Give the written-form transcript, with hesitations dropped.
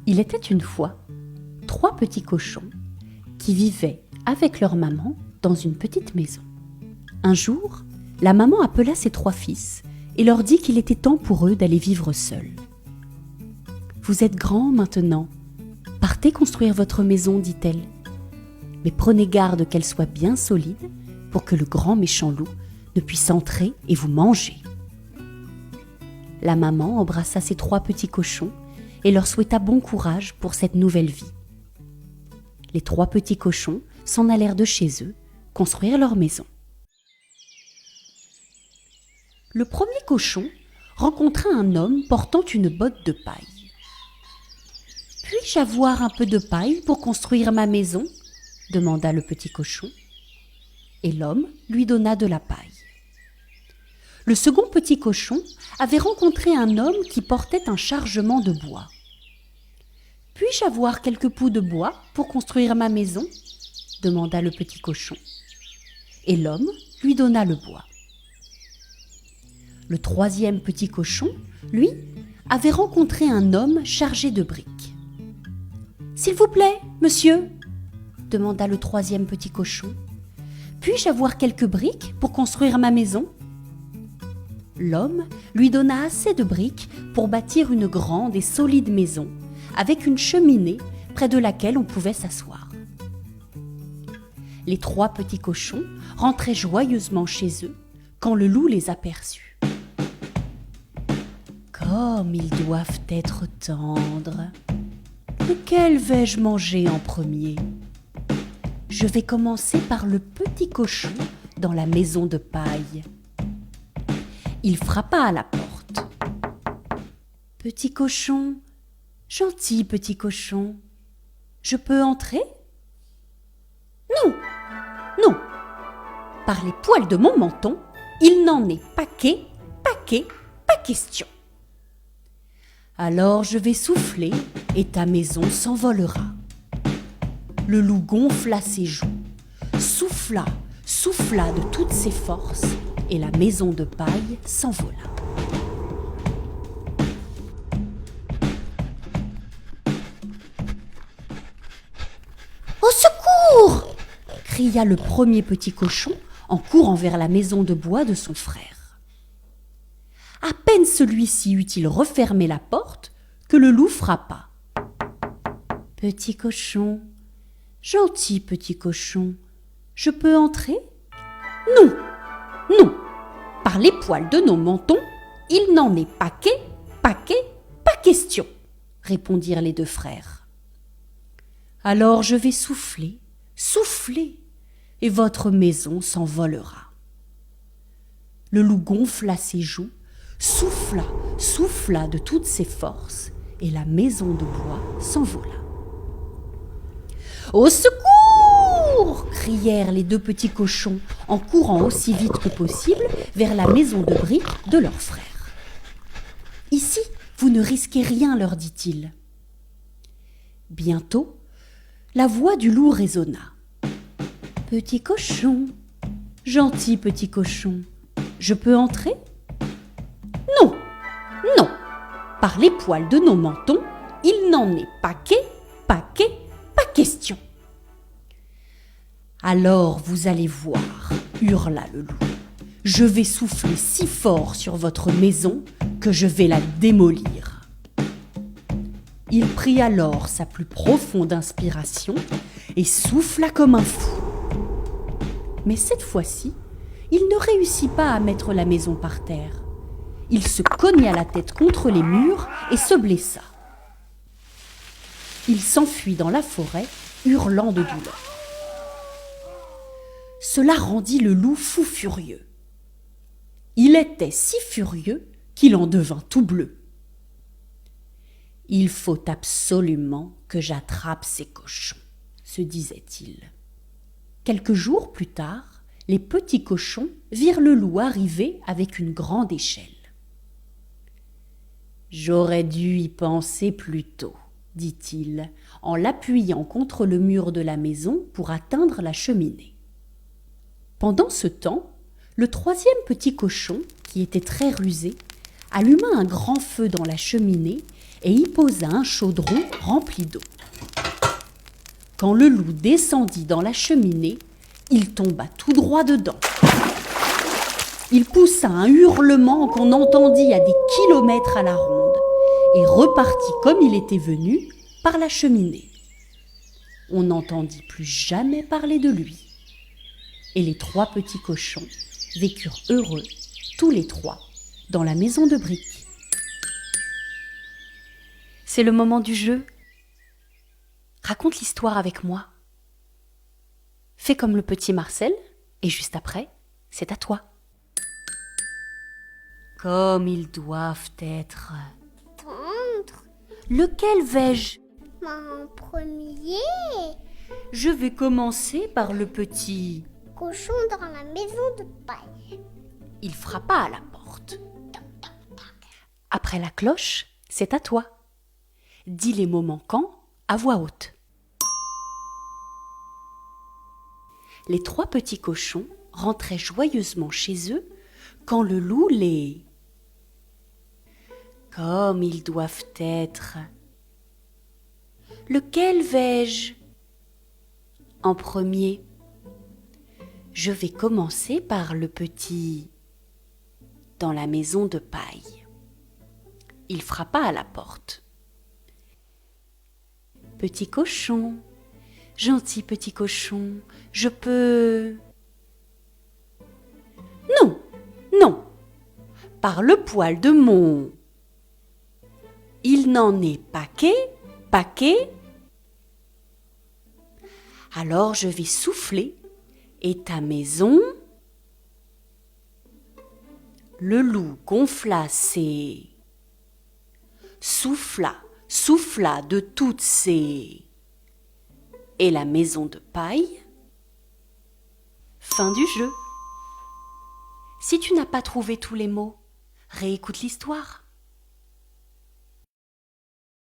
Il était une fois 3 petits cochons qui vivaient avec leur maman dans une petite maison. Un jour, la maman appela ses 3 fils et leur dit qu'il était temps pour eux d'aller vivre seuls. « Vous êtes grands maintenant, partez construire votre maison, dit-elle. Mais prenez garde qu'elle soit bien solide pour que le grand méchant loup ne puisse entrer et vous manger. » La maman embrassa ses 3 petits cochons et leur souhaita bon courage pour cette nouvelle vie. Les 3 petits cochons s'en allèrent de chez eux construire leur maison. Le premier cochon rencontra un homme portant une botte de paille. « Puis-je avoir un peu de paille pour construire ma maison ?» demanda le petit cochon. Et l'homme lui donna de la paille. Le second petit cochon avait rencontré un homme qui portait un chargement de bois. « Puis-je avoir quelques poux de bois pour construire ma maison ?» demanda le petit cochon. Et l'homme lui donna le bois. Le troisième petit cochon, lui, avait rencontré un homme chargé de briques. « S'il vous plaît, monsieur ?» demanda le troisième petit cochon. « Puis-je avoir quelques briques pour construire ma maison ?» L'homme lui donna assez de briques pour bâtir une grande et solide maison, avec une cheminée près de laquelle on pouvait s'asseoir. Les 3 petits cochons rentraient joyeusement chez eux quand le loup les aperçut. « Comme ils doivent être tendres! Lequel vais-je manger en premier ? Je vais commencer par le petit cochon dans la maison de paille. » Il frappa à la porte. « Petit cochon, gentil petit cochon, je peux entrer ? » « Non, non, par les poils de mon menton, il n'en est pas question. Alors je vais souffler et ta maison s'envolera. » Le loup gonfla ses joues, souffla de toutes ses forces et la maison de paille s'envola. « Au secours !» cria le premier petit cochon en courant vers la maison de bois de son frère. À peine celui-ci eut-il refermé la porte que le loup frappa. « Petit cochon, gentil petit cochon, je peux entrer ? » « Non, non, par les poils de nos mentons, il n'en est pas question, » répondirent les 2 frères. « Alors je vais souffler, et votre maison s'envolera. » Le loup gonfla ses joues, souffla de toutes ses forces, et la maison de bois s'envola. « Au secours !» crièrent les 2 petits cochons en courant aussi vite que possible vers la maison de briques de leur frère. « Ici, vous ne risquez rien, leur dit-il. » Bientôt, la voix du loup résonna. « Petit cochon, gentil petit cochon, je peux entrer ? » « Non, non, par les poils de nos mentons, il n'en est pas question. » « Alors vous allez voir, » hurla le loup, « je vais souffler si fort sur votre maison que je vais la démolir. » Il prit alors sa plus profonde inspiration et souffla comme un fou. Mais cette fois-ci, il ne réussit pas à mettre la maison par terre. Il se cogna la tête contre les murs et se blessa. Il s'enfuit dans la forêt, hurlant de douleur. Cela rendit le loup fou furieux. Il était si furieux qu'il en devint tout bleu. « Il faut absolument que j'attrape ces cochons, » se disait-il. Quelques jours plus tard, les petits cochons virent le loup arriver avec une grande échelle. « J'aurais dû y penser plus tôt, » dit-il, en l'appuyant contre le mur de la maison pour atteindre la cheminée. Pendant ce temps, le 3e petit cochon, qui était très rusé, alluma un grand feu dans la cheminée et y posa un chaudron rempli d'eau. Quand le loup descendit dans la cheminée, il tomba tout droit dedans. Il poussa un hurlement qu'on entendit à des kilomètres à la ronde et repartit comme il était venu par la cheminée. On n'entendit plus jamais parler de lui. Et les 3 petits cochons vécurent heureux, tous les 3, dans la maison de briques. C'est le moment du jeu. Raconte l'histoire avec moi. Fais comme le petit Marcel, et juste après, c'est à toi. Comme ils doivent être. Tendre. Lequel vais-je? En premier, Je vais commencer par le petit. cochon dans la maison de paille. Il frappa à la porte. Après la cloche, c'est à toi. Dis les mots manquants à voix haute. Les 3 petits cochons rentraient joyeusement chez eux quand le loup les... Comme ils doivent être. Lequel vais-je? En premier. Je vais commencer par le petit. Dans la maison de paille. Il frappa à la porte. Petit cochon, gentil petit cochon, je peux... Non, non, par le poil de mon... Il n'en est paquet. Alors je vais souffler et ta maison... Le loup gonfla ses... Souffla de toutes ses... Et la maison de paille... Fin du jeu. Si tu n'as pas trouvé tous les mots, réécoute l'histoire.